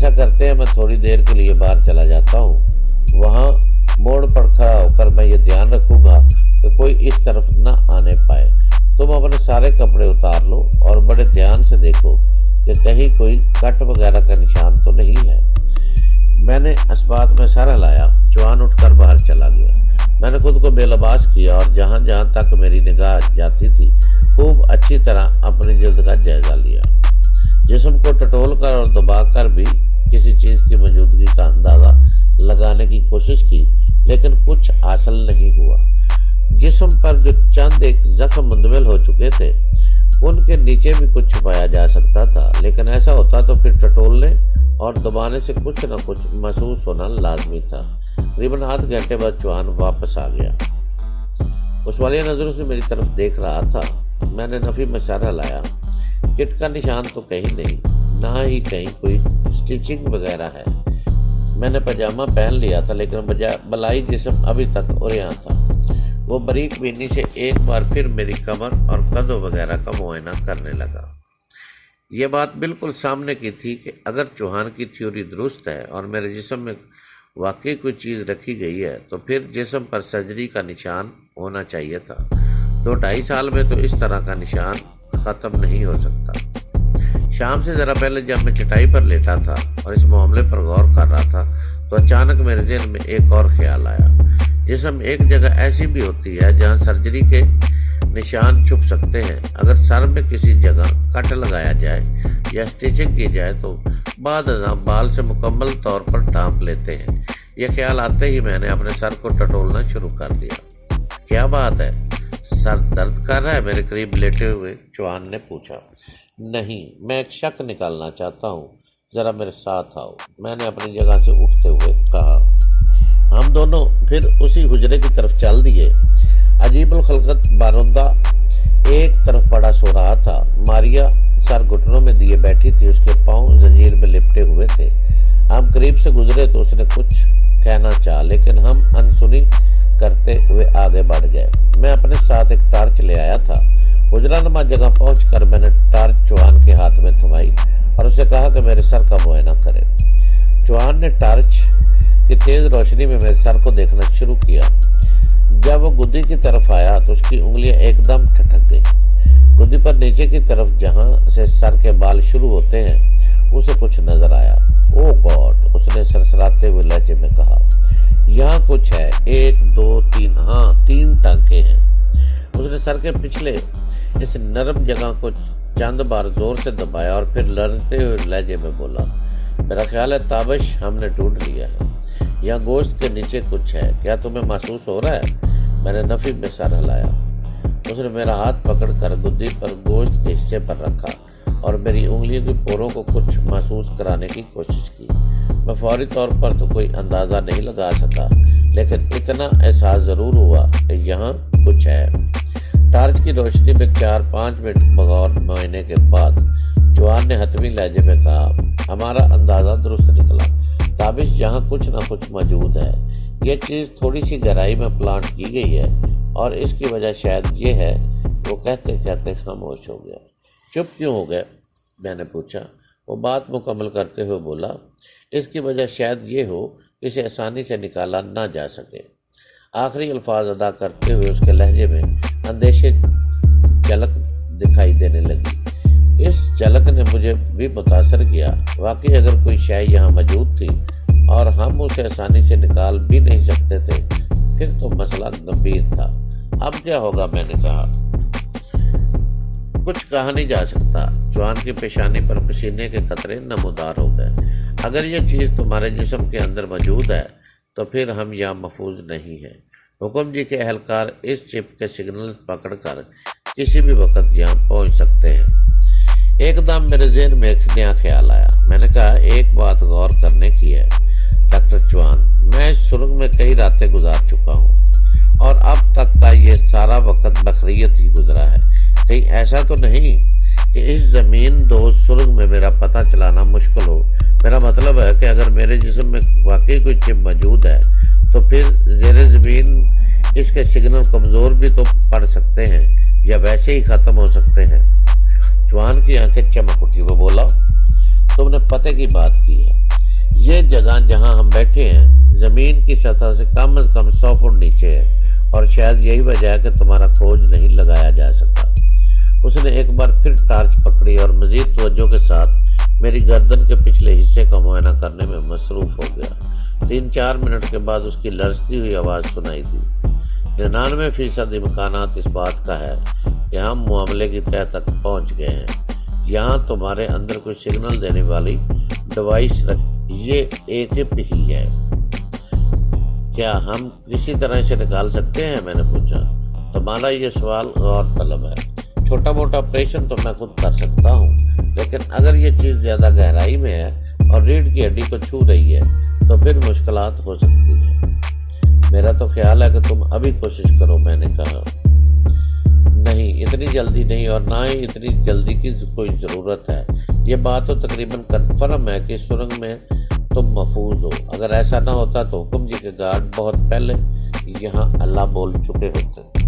ایسا کرتے ہیں میں تھوڑی دیر کے لیے باہر چلا جاتا ہوں، وہاں موڑ پر کھڑا ہو کر میں یہ دھیان رکھوں گا کہ کوئی اس طرف نہ آنے پائے۔ تم اپنے سارے کپڑے اتار لو اور بڑے دھیان سے دیکھو کہ کہیں کوئی کٹ وغیرہ کا نشان تو نہیں ہے۔ میں نے اس بات میں سر ہلایا۔ جوان اٹھ کر باہر چلا گیا۔ میں نے خود کو بے لباس کیا اور جہاں جہاں تک میری نگاہ جاتی تھی خوب اچھی طرح اپنی جلد کا جائزہ لیا۔ جسم کو ٹٹول کر اور دبا کر بھی کسی چیز کی موجودگی کا اندازہ لگانے کی کوشش کی، لیکن کچھ حاصل نہیں ہوا۔ جسم پر جو چند ایک زخم مندمل ہو چکے تھے ان کے نیچے بھی کچھ چھپایا جا سکتا تھا، لیکن ایسا ہوتا تو پھر ٹٹولنے اور دبانے سے کچھ نہ کچھ محسوس ہونا لازمی تھا۔ تقریباً آدھ گھنٹے بعد جوان واپس آ گیا۔ اس والی نظروں سے میری طرف دیکھ رہا تھا۔ میں نے نفی میں سر ہلایا۔ کٹ کا نشان تو کہیں نہیں، نہ ہی کہیں کوئی سٹیچنگ وغیرہ ہے۔ میں نے پاجامہ پہن لیا تھا، لیکن بلائی جسم ابھی تک عریاں تھا۔ وہ باریک بینی سے ایک بار پھر میری کمر اور کندھوں وغیرہ کا معائنہ کرنے لگا۔ یہ بات بالکل سامنے کی تھی کہ اگر چوہان کی تھیوری درست ہے اور میرے جسم میں واقعی کوئی چیز رکھی گئی ہے تو پھر جسم پر سرجری کا نشان ہونا چاہیے تھا۔ 2-2.5 سال میں تو اس طرح کا نشان ختم نہیں ہو سکتا۔ شام سے ذرا پہلے جب میں چٹائی پر لیٹا تھا اور اس معاملے پر غور کر رہا تھا تو اچانک میرے ذہن میں ایک اور خیال آیا۔ جسم ایک جگہ ایسی بھی ہوتی ہے جہاں سرجری کے نشان چھپ سکتے ہیں۔ اگر سر میں کسی جگہ کٹ لگایا جائے یا سٹیچنگ کی جائے تو بعد ازاں بال سے مکمل طور پر ڈھانپ لیتے ہیں۔ یہ خیال آتے ہی میں نے اپنے سر کو ٹٹولنا شروع کر دیا۔ کیا بات ہے، سر درد کر رہا ہے؟ میرے قریب لیٹے ہوئے جوان نے پوچھا۔ نہیں، میں ایک شک نکالنا چاہتا ہوں، ذرا میرے ساتھ آؤ، میں نے اپنی جگہ سے اٹھتے ہوئے کہا۔ ہم دونوں پھر اسی حجرے کی طرف چل دیے۔ عجیب الخلقت بارندہ ایک طرف پڑا سو رہا تھا۔ ماریا سر گھٹنوں میں دیے بیٹھی تھی، اس کے پاؤں زنجیر میں لپٹے ہوئے تھے۔ ہم قریب سے گزرے تو اس نے کچھ کہنا چاہا، لیکن ہم انسنی کرتے ہوئے آگے بڑھ گئے۔ میں اپنے ساتھ ایک ٹارچ لے آیا تھا۔ حجرہ نما جگہ پہنچ کر میں نے ٹارچ چوہان کے ہاتھ میں تھمائی اور اسے کہا کہ میرے سر کا معائنہ کرے۔ چوہان نے ٹارچ کی تیز روشنی میں میرے سر کو دیکھنا شروع کیا۔ جب وہ گدی کی طرف آیا تو اس کی انگلیاں ایک دم ٹھٹک گئی۔ گدی پر نیچے کی طرف جہاں سے سر کے بال شروع ہوتے ہیں اسے کچھ نظر آیا۔ او گاڈ، اس نے سرسراتے ہوئے لہجے میں کہا، یہاں کچھ ہے۔ 1 2 3، ہاں 3 ٹانکے ہیں۔ اس نے سر کے پچھلے اس نرم جگہ کو چند بار زور سے دبایا اور پھر لرزتے ہوئے لہجے میں بولا، میرا خیال ہے تابش ہم نے ڈھونڈ لیا ہے۔ یہاں گوشت کے نیچے کچھ ہے، کیا تمہیں محسوس ہو رہا ہے؟ میں نے نفی میں سر ہلایا۔ اس نے میرا ہاتھ پکڑ کر گدی پر گوشت کے حصے پر رکھا اور میری انگلیوں کی پوروں کو کچھ محسوس کرانے کی کوشش کی۔ میں فوری طور پر تو کوئی اندازہ نہیں لگا سکا، لیکن اتنا احساس ضرور ہوا کہ یہاں کچھ ہے۔ ٹارچ کی روشنی میں 4-5 منٹ بغور معائنے کے بعد جوان نے حتمی لہجے میں کہا، ہمارا اندازہ درست نکلا، تابش یہاں کچھ نہ کچھ موجود ہے۔ یہ چیز تھوڑی سی گہرائی میں پلانٹ کی گئی ہے اور اس کی وجہ شاید یہ ہے۔ وہ کہتے کہتے خاموش ہو گیا۔ چپ کیوں ہو گئے؟ میں نے پوچھا۔ وہ بات مکمل کرتے ہوئے بولا، اس کی وجہ شاید یہ ہو کہ اسے آسانی سے نکالا نہ جا سکے۔ آخری الفاظ ادا کرتے ہوئے اس کے لہجے میں اندیشے جھلک دکھائی دینے لگی۔ اس جھلک نے مجھے بھی متاثر کیا۔ واقعی اگر کوئی شے یہاں موجود تھی اور ہم اسے آسانی سے نکال بھی نہیں سکتے تھے پھر تو مسئلہ گمبھیر تھا۔ اب کیا ہوگا؟ میں نے کہا۔ کچھ کہا نہیں جا سکتا۔ جوان کی پیشانی پر پسینے کے قطرے نمودار ہو گئے۔ اگر یہ چیز تمہارے جسم کے اندر موجود ہے تو پھر ہم یہاں محفوظ نہیں ہیں۔ حکم جی کے اہلکار اس چپ کے سگنل پکڑ کر کسی بھی وقت یہاں پہنچ سکتے ہیں۔ ایک دم میرے ذہن میں ایک نیا خیال آیا۔ میں نے کہا، ایک بات غور کرنے کی ہے ڈاکٹر چوہان، میں اس سرنگ میں کئی راتیں گزار چکا ہوں اور اب تک کا یہ سارا وقت بخریت ہی گزرا ہے۔ کہیں ایسا تو نہیں کہ اس زمین دوز سرنگ میں میرا پتہ چلانا مشکل ہو؟ میرا مطلب ہے کہ اگر میرے جسم میں واقعی کوئی چپ موجود ہے تو پھر زیر زمین اس کے سگنل کمزور بھی تو پڑ سکتے ہیں یا ویسے ہی ختم ہو سکتے ہیں۔ جوان کی آنکھیں چمک اٹھی۔ وہ بولا، تم نے پتے کی بات کی ہے، یہ جگہ جہاں ہم بیٹھے ہیں زمین کی سطح سے کم از کم 100 فٹ نیچے ہے اور شاید یہی وجہ ہے کہ تمہارا کھوج نہیں لگایا جا سکا۔ اس نے ایک بار پھر ٹارچ پکڑی اور مزید توجہ کے ساتھ میری گردن کے پچھلے حصے کا معائنہ کرنے میں مصروف ہو گیا۔ 3-4 منٹ کے بعد اس کی لرزتی ہوئی آواز سنائی دی۔ 99% امکانات اس بات کا ہے کہ ہم معاملے کی تہہ تک پہنچ گئے ہیں۔ یہاں تمہارے اندر کوئی سگنل دینے والی ڈیوائس یہ ایک ہپ ہی ہے۔ کیا ہم کسی طرح اسے نکال سکتے ہیں؟ میں نے پوچھا۔ تمہارا یہ سوال غور طلب ہے۔ چھوٹا موٹا آپریشن تو میں خود کر سکتا ہوں، لیکن اگر یہ چیز زیادہ گہرائی میں ہے اور ریڑھ کی ہڈی کو چھو رہی ہے تو پھر مشکلات ہو سکتی ہیں۔ میرا تو خیال ہے کہ تم ابھی کوشش کرو، میں نے کہا۔ نہیں، اتنی جلدی نہیں، اور نہ ہی اتنی جلدی کی کوئی ضرورت ہے۔ یہ بات تو تقریباً کنفرم ہے کہ سرنگ میں تم محفوظ ہو۔ اگر ایسا نہ ہوتا تو حکم جی کے گارڈ بہت پہلے یہاں اللہ بول چکے ہوتے۔